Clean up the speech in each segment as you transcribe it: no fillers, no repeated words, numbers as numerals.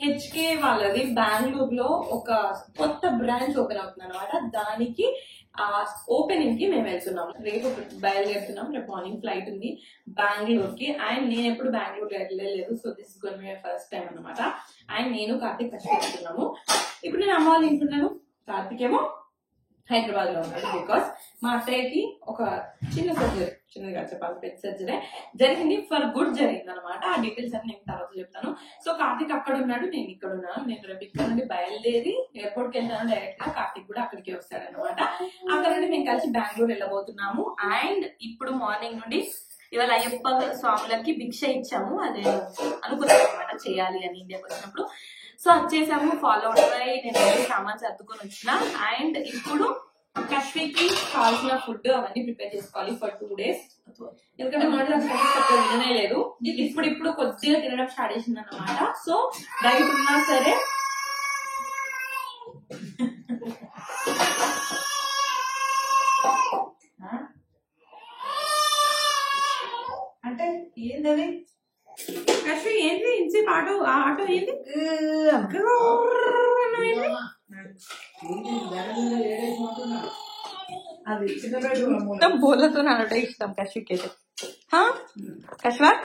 HK వాళ్ళది బెంగళూరులో ఒక కొత్త బ్రాంచ్ ఓపెన్ అవుతుంది అనమాట. దానికి ఓపెనింగ్ కి మేము వెళ్తున్నాం. రేపు బయలుదేరుతున్నాం. రేపు మార్నింగ్ ఫ్లైట్ ఉంది బెంగళూరుకి. అండ్ నేను ఎప్పుడు బెంగళూరు వెళ్ళలేదు. So this is going to be my first time అనమాట. అండ్ నేను కార్తీక్ ఫస్ట్ వెళ్తున్నాము. ఇప్పుడు నేను అమ్మ వాళ్ళు ఇంటున్నాను. కార్తీక్ ఏమో హైదరాబాద్ లో ఉన్నాడు. బికాస్ మా అత్తయ్యకి ఒక చిన్న సర్జరీ, చిన్నగా చెప్పాలి పెద్ద సర్జరీ జరిగింది. ఫర్ గుడ్ జరిగింది అనమాట. ఆ డీటెయిల్స్ అన్ని నేను తర్వాత చెప్తాను. సో కార్తీక్ అక్కడ ఉన్నాడు, నేను ఇక్కడ ఉన్నాను. నేను రేపు ఇక్కడ నుండి బయలుదేరి ఎయిర్పోర్ట్ కి వెళ్తాను డైరెక్ట్ గా. కార్తీక్ కూడా అక్కడికి వస్తాడనమాట. అక్కడ నుండి మేము కలిసి బెంగళూరు వెళ్ళబోతున్నాము. అండ్ ఇప్పుడు మార్నింగ్ నుండి ఇవాళ అయ్యప్ప స్వాములకి భిక్ష ఇచ్చాము. అదే అనుకున్నాను అనమాట చేయాలి అని ఇండియాకి వచ్చినప్పుడు. సో వచ్చేసాము. ఫాలో అవుతాయి. నేను సామాన్ సర్దుకొని వచ్చిన. అండ్ ఇప్పుడు కశ్మీర్కి కావాల్సిన ఫుడ్ అవన్నీ ప్రిపేర్ చేసుకోవాలి ఫర్ 2 days. ఎందుకంటే మొదటి విననే లేదు. ఇప్పుడు కొద్దిగా తినడం స్టార్ట్ చేసింది అనమాట. సో డైట్ ఉన్నా సరే అంటే ఏంటది కశ్మీర్ ఏంటి ఇన్సేపు ఆటో ఏంటి మొత్తం బోలతో ఆటో ఇస్తాం కశ్మీర్కి అయితే. కశ్వాక్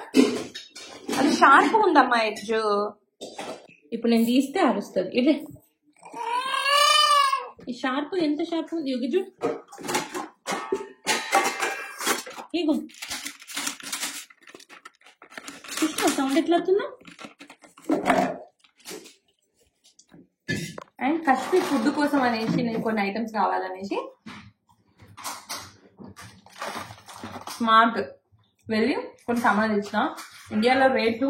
అది షార్ప్ ఉందమ్మా ఎడ్జ్. ఇప్పుడు నేను తీస్తే అరుస్తుంది. ఇదే ఈ షార్ప్ ఎంత షార్ప్ ఉంది యోగిజు. ఇగో సౌండ్ ఎట్లా అవుతుందా. అండ్ కశ్మీర్ ఫుడ్ కోసం అనేసి నేను కొన్ని ఐటమ్స్ కావాలనేసి స్మార్ట్ వెళ్ళి కొన్ని సామాన్లు తెచ్చిన. ఇండియాలో రేట్లు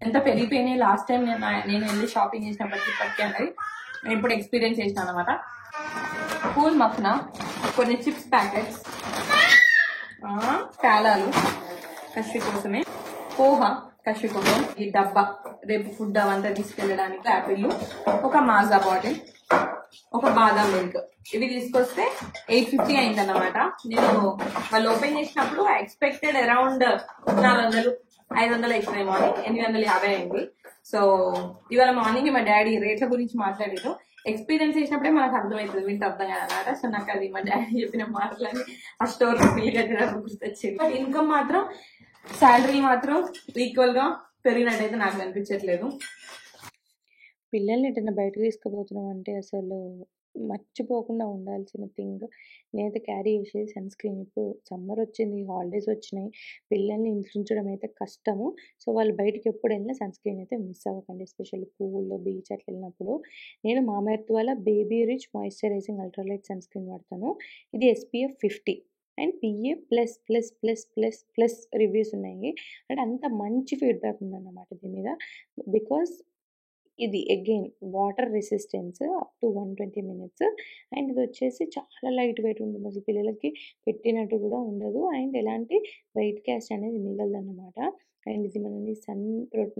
ఎంత పెరిగిపోయినాయి లాస్ట్ టైం నేను వెళ్ళి షాపింగ్ చేసినప్పటికీ ఇప్పటికీ అనేది నేను ఇప్పుడు ఎక్స్పీరియన్స్ చేసిన అనమాట. పూల్ మఫ్నా, కొన్ని చిప్స్ ప్యాకెట్స్, పేలాలు కశ్మీర్ కోసమే, పోహా కశ్మీర్ కోసం, ఈ డబ్బా రేపు ఫుడ్ అవంతా తీసుకెళ్ళడానికి, యాపిల్, ఒక మాజా బాటిల్, ఒక బాదం మిల్క్. ఇవి తీసుకొస్తే 850 అయింది అనమాట. నేను వాళ్ళు ఓపెన్ చేసినప్పుడు ఎక్స్పెక్టెడ్ అరౌండ్ 400-500 ఇచ్చినాయేమో అని 850 అయింది. సో ఇవాళ మార్నింగ్ మా డాడీ రేట్ల గురించి మాట్లాడారు. ఎక్స్పీరియన్స్ చేసినప్పుడే మనకు అర్థమవుతుంది, వీటి అర్థం కాదన్నమాట. సో నాకు అది మా డాడీ చెప్పిన మాటలని ఆ స్టోర్ గుర్తొచ్చింది. బట్ ఇన్కమ్ మాత్రం శాలరీ మాత్రం ఈక్వల్ గా పెరిగినట్టయితే నాకు అనిపించట్లేదు. పిల్లల్ని ఎటైనా బయటకు తీసుకుపోతున్నాం అంటే అసలు మర్చిపోకుండా ఉండాల్సిన థింగ్ నేనైతే క్యారీ చేసేది సన్ స్క్రీన్. ఇప్పుడు సమ్మర్ వచ్చింది, హాలిడేస్ వచ్చినాయి, పిల్లల్ని ఇంట్లో ఉంచడం అయితే కష్టము. సో వాళ్ళు బయటకి ఎప్పుడు వెళ్ళినా సన్ స్క్రీన్ అయితే మిస్ అవ్వకండి. ఎస్పెషల్లీ పూల్, బీచ్ అట్లా వెళ్ళినప్పుడు. నేను మామా ఎర్త్ వాళ్ళ baby rich moisturising ultralight sunscreen వాడతాను. ఇది SPF 50 అండ్ PA+++++ రివ్యూస్ ఉన్నాయి. అంటే అంత మంచి ఫీడ్బ్యాక్ ఉందన్నమాట దీని మీద. బికాస్ ఇది again water resistance up to 120 minutes. And ఇది వచ్చేసి చాలా లైట్ వెయిట్ ఉంటుంది. అసలు పిల్లలకి పెట్టినట్టు కూడా ఉండదు. అండ్ ఎలాంటి వైట్ క్యాస్ట్ అనేది మిగలదన్నమాట. అండ్ ఇది మనల్ని సన్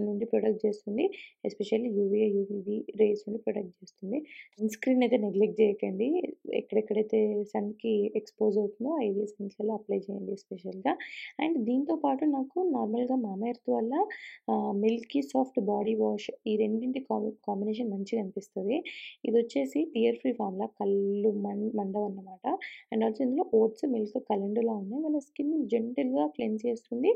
నుండి ప్రొటెక్ట్ చేస్తుంది. ఎస్పెషల్లీ UVA, UVB రేస్ నుండి ప్రొటెక్ట్ చేస్తుంది. సన్ స్క్రీన్ అయితే నెగ్లెక్ట్ చేయకండి. ఎక్కడెక్కడైతే సన్కి ఎక్స్పోజ్ అవుతుందో ఐవీ సన్స్లలో అప్లై చేయండి ఎస్పెషల్గా. అండ్ దీంతోపాటు నాకు నార్మల్గా మామా ఎర్త్ వల్ల మిల్కీ సాఫ్ట్ బాడీ వాష్, ఈ రెండింటి కాంబినేషన్ మంచిగా అనిపిస్తుంది. ఇది వచ్చేసి టియర్ ఫ్రీ ఫామ్లా, కళ్ళు మండవన్నమాట. అండ్ ఆల్సో ఇందులో ఓట్స్, మిల్క్, కలెండులా ఉన్నాయి. వాళ్ళ స్కిన్ జెంటిల్గా క్లెన్స్ చేస్తుంది.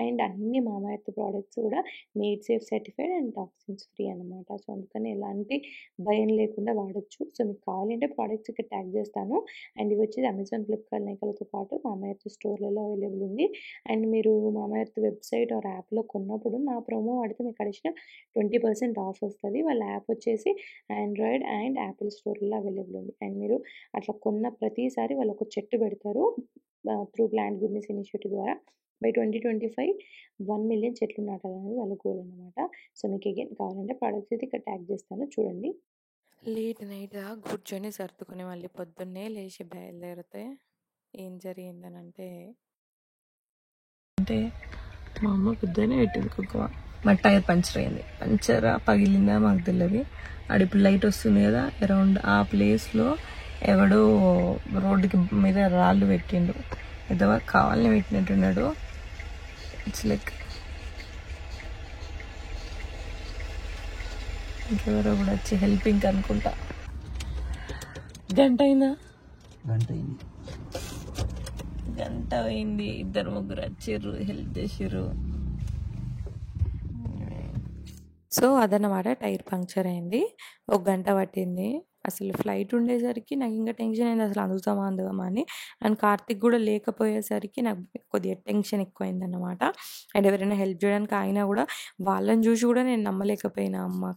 అండ్ అన్ని మామా ఎర్త్ ప్రోడక్ట్స్ కూడా made safe certified and toxins free అనమాట. సో అందుకని ఎలాంటి భయం లేకుండా వాడచ్చు. సో మీకు కావాలంటే ప్రోడక్ట్స్ ఇక్కడ ట్యాగ్ చేస్తాను. అండ్ ఇవి వచ్చేసి అమెజాన్, ఫ్లిప్కార్ట్, నైకాలతో పాటు మామా ఎర్త్ స్టోర్లలో అవైలబుల్ ఉంది. అండ్ మీరు మామా ఎర్త్ వెబ్సైట్ ఆర్ యాప్లో కొన్నప్పుడు నా ప్రోమో వాడితే మీకు అడిషనల్ 20% ఆఫ్ వస్తుంది. వాళ్ళ యాప్ వచ్చేసి ఆండ్రాయిడ్ అండ్ యాపిల్ స్టోర్లలో అవైలబుల్ ఉంది. అండ్ మీరు అట్లా కొన్న ప్రతిసారి వాళ్ళు ఒక చెట్టు పెడతారు త్రూ ప్లాంట్ గుడ్నెస్ ఇనిషియేటివ్ ద్వారా. బై 2025 1 million చెట్లు నాటాలనేది వాళ్ళ గోల్ అనమాట. సో మీకు అగైన్ కావాలంటే ప్రోడక్ట్స్ అయితే ఇక్కడ ట్యాగ్ చేస్తాను చూడండి. లేట్ నైట్గా కూర్చొని సర్దుకుని మళ్ళీ పొద్దున్నే లేచి బయలుదేరితే ఏం జరిగిందనంటే మా అమ్మ పొద్దున్నే పెట్టింది కుక్క. మా టైర్ పంచర్ అయింది. పంచర్ పగిలిందా మాకు తెలియదు. ఇప్పుడు లైట్ వస్తుంది కదా, అరౌండ్ ఆ ప్లేస్లో ఎవడో రోడ్డుకి మీద రాళ్ళు పెట్టిండు. ఏదో కావాలని పెట్టినట్టున్నాడు. ఇట్స్ లైక్ ఇంకెవరో కూడా వచ్చి హెల్పింగ్ అనుకుంటా. గంట అయిందా? గంట అయింది. 2-3 వచ్చిర్రు, హెల్ప్ చేసిర్రు. సో అదన్నమాట, టైర్ పంక్చర్ అయింది. 1 గంట పట్టింది. అసలు ఫ్లైట్ ఉండేసరికి నాకు ఇంకా టెన్షన్ అయింది, అసలు అందుతామా అందుతామా అని. అండ్ కార్తిక్ కూడా లేకపోయేసరికి నాకు కొద్దిగా టెన్షన్ ఎక్కువైందన్నమాట. అండ్ ఎవరైనా హెల్ప్ చేయడానికి అయినా కూడా వాళ్ళని చూసి కూడా నేను నమ్మలేకపోయినా. అమ్మ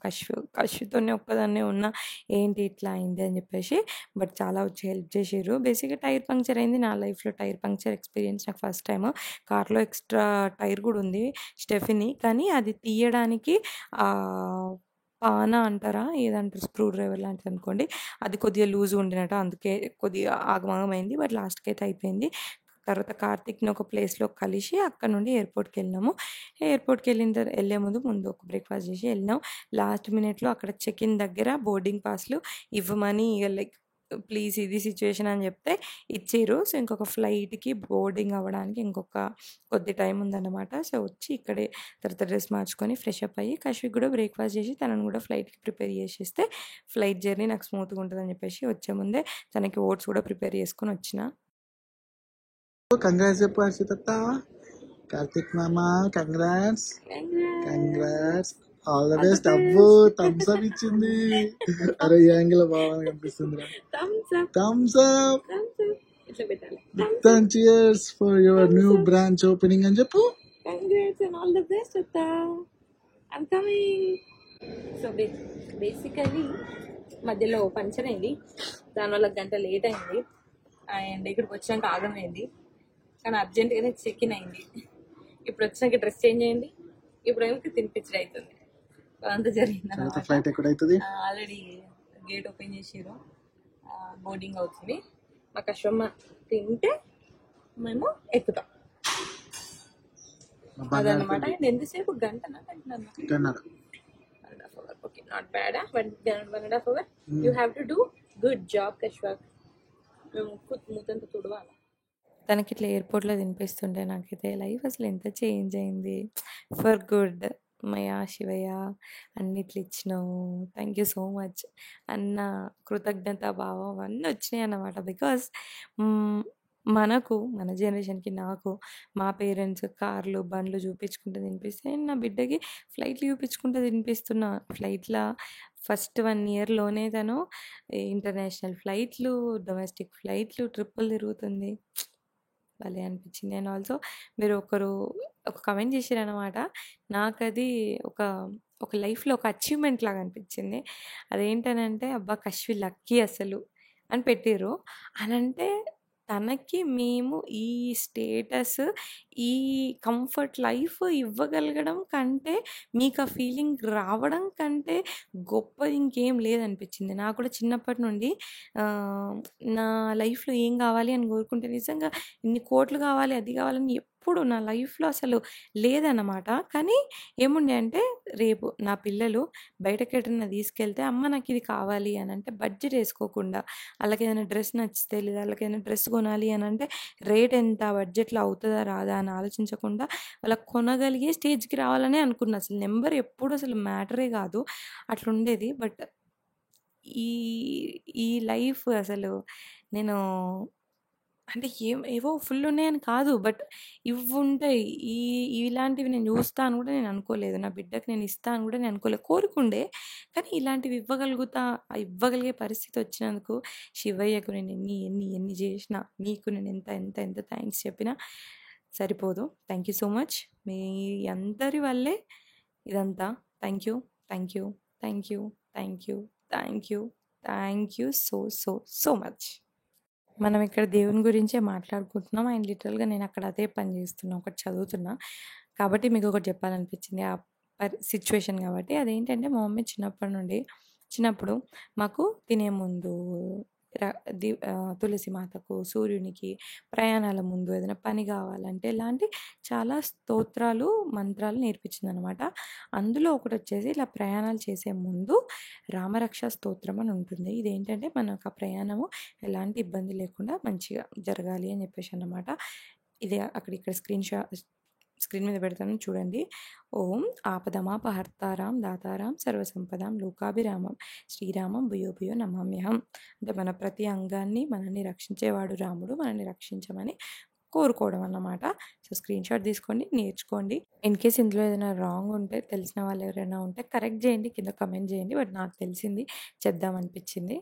కష్యుతోనే ఒక్కదాన్నే ఉన్నా, ఏంటి ఇట్లా అయింది అని చెప్పేసి. బట్ చాలా వచ్చి హెల్ప్ చేసిర్రు. బేసిక్గా టైర్ పంక్చర్ అయింది. నా లైఫ్లో టైర్ పంక్చర్ ఎక్స్పీరియన్స్ నాకు ఫస్ట్ టైం. కార్లో ఎక్స్ట్రా టైర్ కూడా ఉంది స్టెఫినీ, కానీ అది తీయడానికి పానా అంటారా, ఏదంటారు, స్క్రూ డ్రైవర్ లాంటిది అనుకోండి, అది కొద్దిగా లూజ్ ఉండినట్టు, అందుకే కొద్దిగా ఆగమాగమైంది. బట్ లాస్ట్కి అయితే అయిపోయింది. తర్వాత కార్తిక్ని ఒక ప్లేస్లో కలిసి అక్కడ నుండి ఎయిర్పోర్ట్కి వెళ్ళినాము. ఎయిర్పోర్ట్కి వెళ్ళే ముందు ఒక బ్రేక్ఫాస్ట్ చేసి వెళ్ళినాం. లాస్ట్ మినిట్లో అక్కడ చెక్ ఇన్ దగ్గర బోర్డింగ్ పాస్లు ఇవ్వమని, లైక్ ప్లీజ్ ఇది సిచ్యువేషన్ అని చెప్తే ఇచ్చారు. సో ఇంకొక ఫ్లైట్కి బోర్డింగ్ అవ్వడానికి ఇంకొక కొద్ది టైం ఉందన్నమాట. సో వచ్చి ఇక్కడే తర్వాత డ్రెస్ మార్చుకొని ఫ్రెష్ అప్ అయ్యి కశ్విక్ కూడా బ్రేక్ఫాస్ట్ చేసి తనను కూడా ఫ్లైట్కి ప్రిపేర్ చేసేస్తే ఫ్లైట్ జర్నీ నాకు స్మూత్గా ఉంటుందని చెప్పేసి వచ్చే ముందే తనకి ఓట్స్ కూడా ప్రిపేర్ చేసుకొని వచ్చిన. కంగ్రాట్స్ చెప్పు హర్షిత. కార్తిక్ మామ కంగ్రాట్స్. All the best. అబ్బో థమ్స్ అప్ ఇచ్చింది. అరే ఈ యాంగిల్ బాగా కనిపిస్తుంది. Thumbs up. Cheers for your new branch opening అని చెప్పు. Congrats and all the best, Atta. I'm coming. So basically మధ్యలో పంచర్ అయింది, దానివల్ల 1 గంట లేట్ అయింది. అండ్ ఇక్కడికి వచ్చినాక ఆగమైంది, కానీ అర్జెంటుగానే చెక్ ఇన్ అయింది. ఇప్పుడు వచ్చినాక డ్రెస్ చేంజ్ అయింది, ఇప్పుడు ఏమిటి తినిపించడం అవుతుంది. అంత జరిగింది. ఫ్లైట్ ఎక్కడైతుంది? ఆల్రెడీ గేట్ ఓపెన్ చేసిరు, బోర్డింగ్ అవుతుంది. మా కస్టమర్ తింటే మేము ఎక్కుతాం అదనమాట. అండ్ ఎంతసేపు? గంటనా? Okay, not bad. 1.5 hours. You have to do good job కశ్వక్. మేము మూతంతా తుడవాలి. తనకి ఇట్లా ఎయిర్పోర్ట్లో తినిపిస్తుంటే నాకైతే లైఫ్ అసలు ఎంత చేంజ్ అయింది. For good. మయా శివయ్య అన్నిట్లు ఇచ్చినావు, థ్యాంక్ యూ సో మచ్ అన్న కృతజ్ఞత భావం అవన్నీ వచ్చినాయి అన్నమాట. బికాస్ మన జనరేషన్కి, నాకు మా పేరెంట్స్ కార్లు బండ్లు చూపించుకుంటూ తినిపిస్తే, నా బిడ్డకి ఫ్లైట్లు చూపించుకుంటూ తినిపిస్తున్నా. ఫ్లైట్లో ఫస్ట్ 1 yearలోనే తను ఇంటర్నేషనల్ ఫ్లైట్లు, డొమెస్టిక్ ఫ్లైట్లు, ట్రిప్పులు తిరుగుతుంది. భలే అనిపించింది. అండ్ ఆల్సో మీరు ఒక కమెంట్ చేశారనమాట, నాకు అది ఒక లైఫ్లో ఒక అచీవ్మెంట్ లాగా అనిపించింది. అదేంటనంటే, అబ్బా కశ్వి లక్కీ అసలు అని పెట్టిర్రు. అనంటే తనకి మేము ఈ స్టేటస్, ఈ కంఫర్ట్ లైఫ్ ఇవ్వగలగడం కంటే, మీకు ఆ ఫీలింగ్ రావడం కంటే గొప్పది ఇంకేం లేదనిపించింది. నాకు కూడా చిన్నప్పటి నుండి నా లైఫ్లో ఏం కావాలి అని కోరుకుంటే, నిజంగా ఇన్ని కోట్లు కావాలి, అది కావాలని ఎప్పుడు నా లైఫ్లో అసలు లేదన్నమాట. కానీ ఏముండే అంటే, రేపు నా పిల్లలు బయటకి ఎటన్నా తీసుకెళ్తే, అమ్మ నాకు ఇది కావాలి అని అంటే బడ్జెట్ వేసుకోకుండా, వాళ్ళకి ఏదైనా డ్రెస్ నచ్చితే, లేదా వాళ్ళకి ఏదైనా డ్రెస్ కొనాలి అని అంటే రేట్ ఎంత, బడ్జెట్లో అవుతుందా రాదా అని ఆలోచించకుండా వాళ్ళకి కొనగలిగే స్టేజ్కి రావాలనే అనుకున్నా. అసలు నెంబర్ ఎప్పుడు అసలు మ్యాటరే కాదు, అట్లుండేది. బట్ ఈ లైఫ్ అసలు నేను అంటే ఏవో ఫుల్ ఉన్నాయని కాదు, బట్ ఇవి ఉంటాయి, ఇలాంటివి నేను చూస్తా అని కూడా నేను అనుకోలేదు. నా బిడ్డకి నేను ఇస్తా అని కూడా నేను అనుకోలేదు. కోరుకుండే, కానీ ఇలాంటివి ఇవ్వగలిగే పరిస్థితి వచ్చినందుకు శివయ్యకు నేను ఎన్ని చేసినా, మీకు నేను ఎంత థ్యాంక్స్ చెప్పినా సరిపోదు. Thank you so much. మీ అందరి వల్లే ఇదంతా. Thank you so much. మనం ఇక్కడ దేవుని గురించే మాట్లాడుకుంటున్నాం. అండ్ లిటరల్గా నేను అక్కడ అదే పని చేస్తున్నా, ఒకటి చదువుతున్నా. కాబట్టి మీకు ఒకటి చెప్పాలనిపించింది ఆ సిచ్యువేషన్. కాబట్టి అదేంటంటే, మా మమ్మీ చిన్నప్పుడు మాకు తినే ముందు తులసి మాతకు, సూర్యునికి, ప్రయాణాల ముందు ఏదైనా పని కావాలంటే ఇలాంటి చాలా స్తోత్రాలు, మంత్రాలు నేర్పించిందనమాట. అందులో ఒకటి వచ్చేసి, ఇలా ప్రయాణాలు చేసే ముందు రామరక్ష స్తోత్రం అని ఉంటుంది. ఇదేంటంటే, మనకు ఆ ప్రయాణము ఎలాంటి ఇబ్బంది లేకుండా మంచిగా జరగాలి అని చెప్పేసి అన్నమాట. ఇది ఇక్కడ స్క్రీన్ మీద పెడతాను చూడండి. ఓం ఆపదమాపహర్తారాం దాతారాం సర్వసంపదాం లోకాభిరామం శ్రీరామం భూయో భూయో నమామ్యహం. అంటే మన ప్రతి అంగాన్ని మనల్ని రక్షించేవాడు రాముడు, మనల్ని రక్షించమని కోరుకోవడం అన్నమాట. సో స్క్రీన్ షాట్ తీసుకోండి, నేర్చుకోండి. ఇన్ కేస్ ఇందులో ఏదైనా రాంగ్ ఉంటే తెలిసిన వాళ్ళు ఎవరైనా ఉంటే కరెక్ట్ చేయండి, కింద కమెంట్ చేయండి. బట్ నాకు తెలిసింది చెప్దామనిపించింది.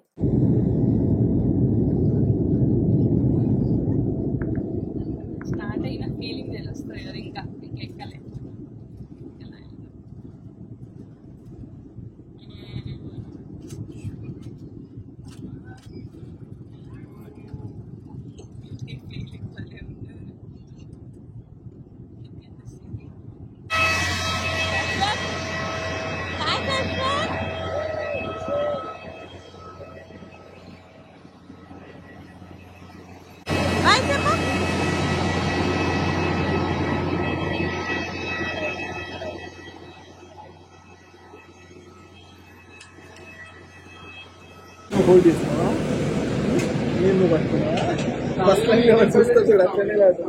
స్టార్ట్ అయిన ఫీలింగ్ తెలుస్తుంది కదా, ఇంకా ఎక్కలే. హోల్డ్ చేస్తున్నావా? నేను పట్టుకున్నా ఫస్ట్ టైం చూస్తా చూడు అట్లనే లేదు.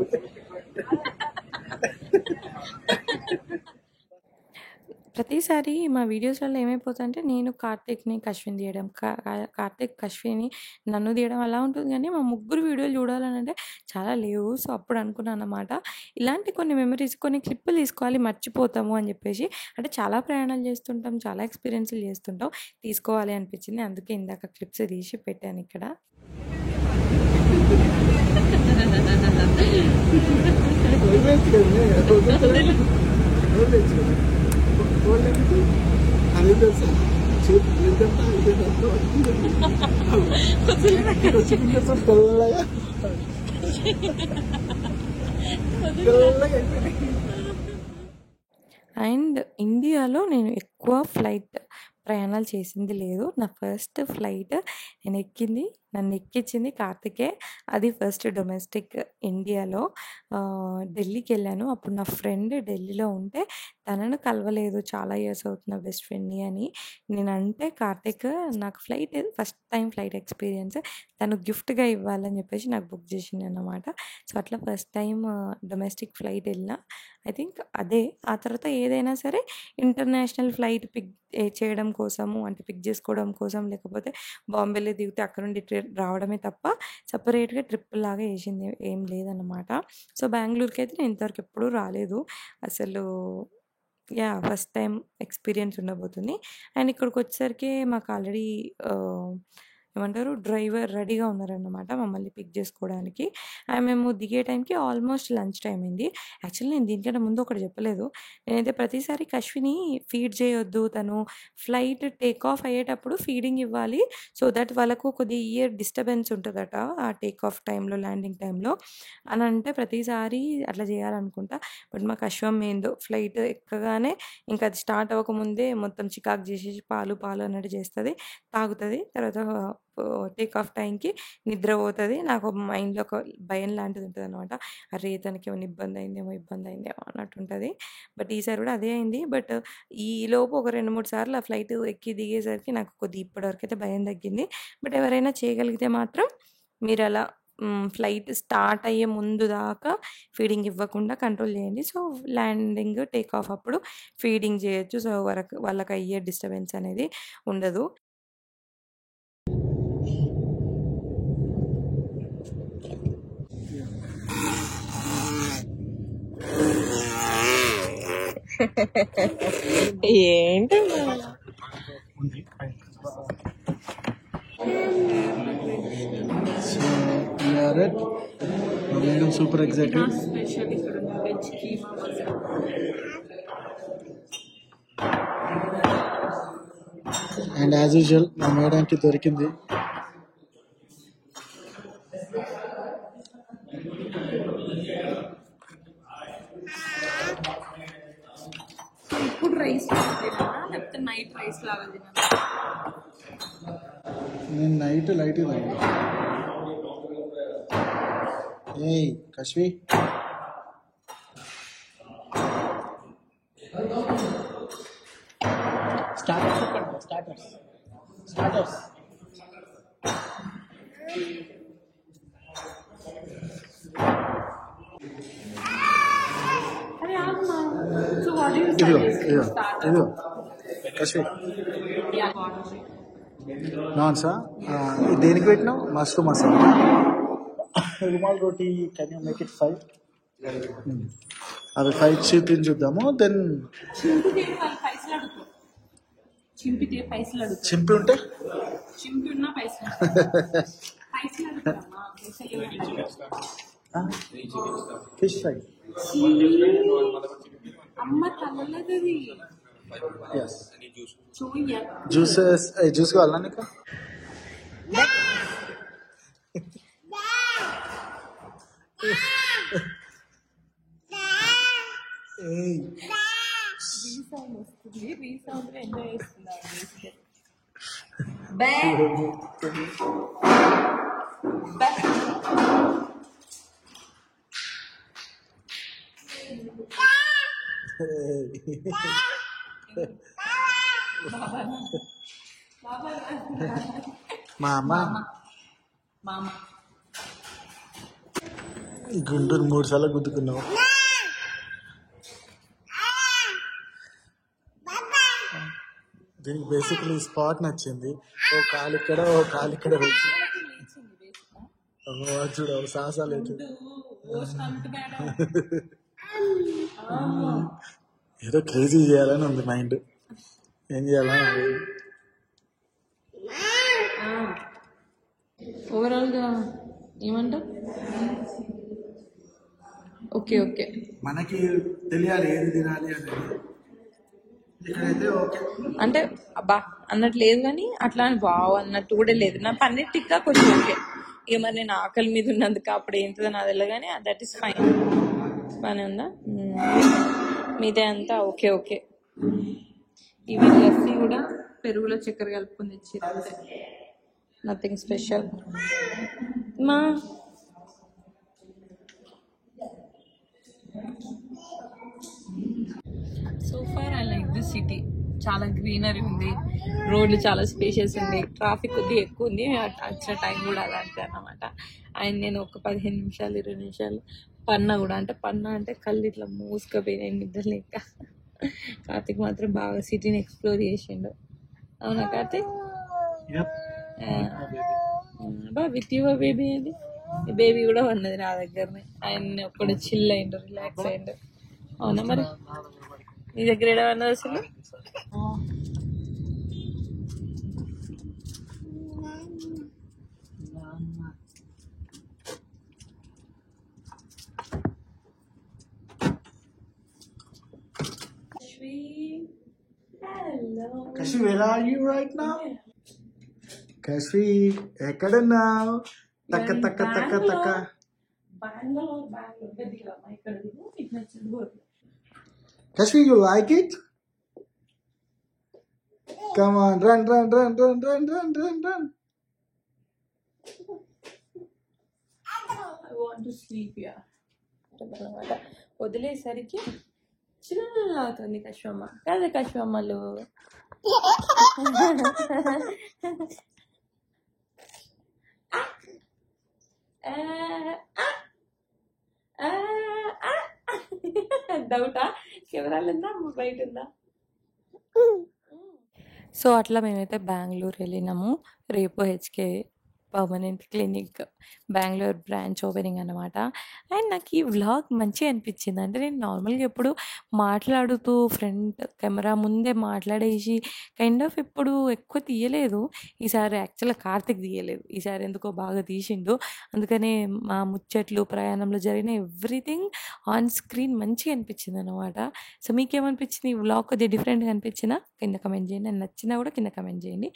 ప్రతిసారి మా వీడియోస్లలో ఏమైపోతుందంటే నేను కార్తిక్ని అశ్విన్ తీయడం, కార్తిక్ అశ్విని నన్ను తీయడం అలా ఉంటుంది. కానీ మా ముగ్గురు వీడియోలు చూడాలని అంటే చాలా లేవు. సో అప్పుడు అనుకున్నాను అన్నమాట, ఇలాంటి కొన్ని మెమరీస్, కొన్ని క్లిప్పులు తీసుకోవాలి, మర్చిపోతాము అని చెప్పేసి. అంటే చాలా ప్రయాణాలు చేస్తుంటాం, చాలా ఎక్స్పీరియన్స్లు చేస్తుంటాం, తీసుకోవాలి అనిపించింది. అందుకే ఇందాక క్లిప్స్ తీసి పెట్టాను ఇక్కడ. అదే తెలుసా అండ్ ఇండియాలో నేను ఎక్కువ ఫ్లైట్ ప్రయాణాలు చేసింది లేదు. నా ఫస్ట్ ఫ్లైట్ నన్ను ఎక్కించింది కార్తికే. అది ఫస్ట్ డొమెస్టిక్ ఇండియాలో. ఢిల్లీకి వెళ్ళాను. అప్పుడు నా ఫ్రెండ్ ఢిల్లీలో ఉంటే తనను కలవలేదు, చాలా ఇయర్స్ అవుతున్న బెస్ట్ ఫ్రెండ్ని అని. నేనంటే కార్తిక్ నాకు ఫస్ట్ టైం ఫ్లైట్ ఎక్స్పీరియన్స్ తను గిఫ్ట్గా ఇవ్వాలని చెప్పేసి నాకు బుక్ చేసింది అన్నమాట. సో అట్లా ఫస్ట్ టైం డొమెస్టిక్ ఫ్లైట్ వెళ్ళిన. ఐ థింక్ అదే. ఆ తర్వాత ఏదైనా సరే ఇంటర్నేషనల్ ఫ్లైట్ పిక్ చేయడం కోసము, అంటే పిక్ చేసుకోవడం కోసం, లేకపోతే బాంబేలో దిగితే అక్కడ నుండి రావడమే తప్ప సపరేట్గా ట్రిప్ లాగా వేసింది ఏం లేదన్నమాట. సో బెంగళూరుకి అయితే నేను ఇంతవరకు ఎప్పుడూ రాలేదు అసలు. ఫస్ట్ టైం ఎక్స్పీరియన్స్ ఉండబోతుంది. అండ్ ఇక్కడికి వచ్చేసరికి మాకు ఆల్రెడీ ఏమంటారు డ్రైవర్ రెడీగా ఉన్నారన్నమాట మమ్మల్ని పిక్ చేసుకోవడానికి. అండ్ మేము దిగే టైంకి ఆల్మోస్ట్ లంచ్ టైం అయింది. యాక్చువల్లీ నేను దీనికంటే ముందు ఒకటి చెప్పలేదు. నేనైతే ప్రతిసారి అశ్విని ఫీడ్ చేయొద్దు, తను ఫ్లైట్ టేక్ ఆఫ్ అయ్యేటప్పుడు ఫీడింగ్ ఇవ్వాలి, సో దట్ వాళ్ళకు కొద్ది ఇయర్ డిస్టర్బెన్స్ ఉంటుందట ఆ టేక్ ఆఫ్ టైంలో, ల్యాండింగ్ టైంలో అని అంటే ప్రతిసారి అట్లా చేయాలనుకుంటా. బట్ మాకు అశ్వం ఏందో ఫ్లైట్ ఎక్కగానే ఇంకా అది స్టార్ట్ అవ్వకముందే మొత్తం చికాకు చేసేసి పాలు అన్నట్టు చేస్తుంది, తాగుతుంది. తర్వాత టేక్ ఆఫ్ టైంకి నిద్రపోతుంది. నాకు మైండ్లో ఒక భయం లాంటిది ఉంటుంది అనమాట. అరే తనకి ఏమైనా ఇబ్బంది అయిందేమో అన్నట్టు ఉంటుంది. బట్ ఈసారి కూడా అదే అయింది. బట్ ఈ లోపు ఒక 2-3 సార్లు ఆ ఫ్లైట్ ఎక్కి దిగేసరికి నాకు కొద్దిగా ఇప్పటివరకు అయితే భయం తగ్గింది. బట్ ఎవరైనా చేయగలిగితే మాత్రం మీరు అలా ఫ్లైట్ స్టార్ట్ అయ్యే ముందు దాకా ఫీడింగ్ ఇవ్వకుండా కంట్రోల్ చేయండి. సో ల్యాండింగ్ టేక్ ఆఫ్ అప్పుడు ఫీడింగ్ చేయొచ్చు. సో వాళ్ళకి అయ్యే డిస్టర్బెన్స్ అనేది ఉండదు. ఏంటి super excited. And as usual మా మేడంకి దొరికింది. ఇప్పుడు రైస్ లేకపోతే నైట్ రైస్ లాగా తినాలి. నేను నైట్ లైట్ తాగా. ఏయ్ కశ్వి, స్టార్టర్స్ అరే So what do you ఇదిగో suggest ఇదిగో in starter? ఇదిగో కశ్మీర్ Yeah. నాన్సా దేనికి పెట్టినావు mushroom masala rumal roti can you make it 5 అవి 5 చూపించి చూద్దాము దెన్ చింపితే వాళ్ళు పైసలు అడుగుతారు. చింపితే పైసలు అడుగుతారు. చింపి ఉంటే చింపి ఉన్న పైసలు పైసలు అడుగుతారమ్మా. పైసలు ఇవ్వట్లేదు. ఫిష్ ఫ్రై అమ్మ తల్లది ఎస్ చూయ జ్యూస్ కావాలా నీకు రీసౌండ్ వస్తుంది. రీసౌండ్ ఎంజాయ్ చేస్తున్నారు. మా అమ్మ మామ గుంటూరు 3 సార్లు గుద్దుకున్నావు. దీనికి బేసిక్లీ స్పాట్ నచ్చింది. ఓ కాలు ఇక్కడ ఓ కాలు ఇక్కడ పెట్టి చూడ సాహసాలు అయితే ఏదో క్రేజీ చేయాలని ఉంది మైండ్. ఏం చేయాలని అది ఓవరాల్గా ఏమంటావు? ఓకే ఓకే మనకి తెలియాలి ఏది తినాలి అనేది. ఇక్కడైతే ఓకే అంటే అబ్బా అన్నట్టు లేదు, కానీ అట్లా అని బావు అన్నట్టు కూడా లేదు. నా పన్నీర్ టిక్కా కొంచెం ఓకే. ఇక మరి నేను ఆకలి మీద ఉన్నందుకు అప్పుడు ఏంటిదో నాకు తెలియదు, కానీ దట్ ఈస్ ఫైన్. బాగానే ఉందా? మీదే అంతా ఓకే ఓకే. ఈవెన్ లస్సీ కూడా పెరుగులో చక్కెర కలుపుకొని తెచ్చిర్రు అంతే, నథింగ్ స్పెషల్. మా so far I like this city. చాలా గ్రీనరీ ఉంది, రోడ్లు చాలా స్పేషియస్ ఉంది, ట్రాఫిక్ కొద్దిగా ఎక్కువ ఉంది. వచ్చిన టైం కూడా అలాంటిది అన్నమాట. అండ్ నేను ఒక 15 నిమిషాలు 20 నిమిషాలు పన్నా కూడా, అంటే పన్నా అంటే కళ్ళు ఇట్లా మూసుకపోయినాయి నిద్ర లేక. కార్తిక్ మాత్రం బాగా సిటీని ఎక్స్ప్లోర్ చేసిండు. అవునా కార్తిక్? బా విత్ యువర్ బేబీ అది. బేబీ కూడా ఉన్నది నా దగ్గరనే. ఆయన ఒక్కడే చిల్ అయిండు, రిలాక్స్ అయిండు. అవునా మరి నీ దగ్గర ఏడవన్నది అసలు? Kashvi, where are you right now? Kashvi, ఎక్కడున్నావు? తక్క తక్క తక్క తక్క. Kashvi, you like it? Come on, run, run, run, run, run, run, run, run. I want to sleep, yeah. వదిలేసరికి చిన్న అవుతుంది కశ్వమ్మ కదా. కశ్వమ్మలు డౌటా? కెమెరాలు ఉందా, బయట ఉందా? సో అట్లా మేమైతే బెంగళూరు వెళ్ళినాము. రేపు HK permanent clinic Bengaluru branch opening అనమాట. అండ్ నాకు ఈ వ్లాగ్ మంచిగా అనిపించింది. అంటే నేను నార్మల్గా ఎప్పుడు మాట్లాడుతూ ఫ్రంట్ కెమెరా ముందే మాట్లాడేసి కైండ్ ఆఫ్ ఎప్పుడు ఎక్కువ తీయలేదు. ఈసారి యాక్చువల్గా కార్తిక్ తీయలేదు, ఈసారి ఎందుకో బాగా తీసిండు. అందుకనే మా ముచ్చట్లు, ప్రయాణంలో జరిగిన ఎవ్రీథింగ్ ఆన్ స్క్రీన్ మంచిగా అనిపించింది అనమాట. సో మీకేమనిపించింది? ఈ వ్లాగ్ కొద్దిగా డిఫరెంట్గా అనిపించినా కింద కమెంట్ చేయండి, అండ్ నచ్చినా కూడా కింద కమెంట్ చేయండి.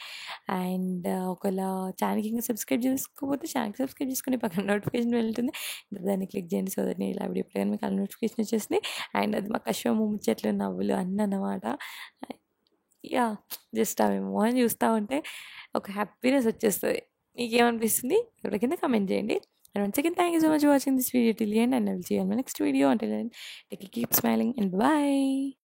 అండ్ ఒకవేళ ఛానల్కి ఇంకా సబ్స్క్రైబ్ చేసుకోకపోతే ఛానల్కి సబ్స్క్రైబ్ చేసుకుని పక్కన నోటిఫికేషన్ వెళ్తుంది, దాన్ని క్లిక్ చేయండి. సో దట్ నేను ఇలా వీడియో ఎప్పుడైనా మీకు అలా నోటిఫికేషన్ వచ్చేసింది. అండ్ అది మా కష్టము, ముచ్చట్లు, నవ్వులు అన్నీ అన్నమాట. యా జస్ట్ అవి మోహన్ చూస్తూ ఉంటే ఒక హ్యాపీనెస్ వచ్చేస్తుంది. మీకేమనిపిస్తుంది ఇక్కడ కింద కమెంట్ చేయండి. And once again, thank you so much for watching this video till the end, and I will see you on my next video. Until then, take care, keep smiling, and bye.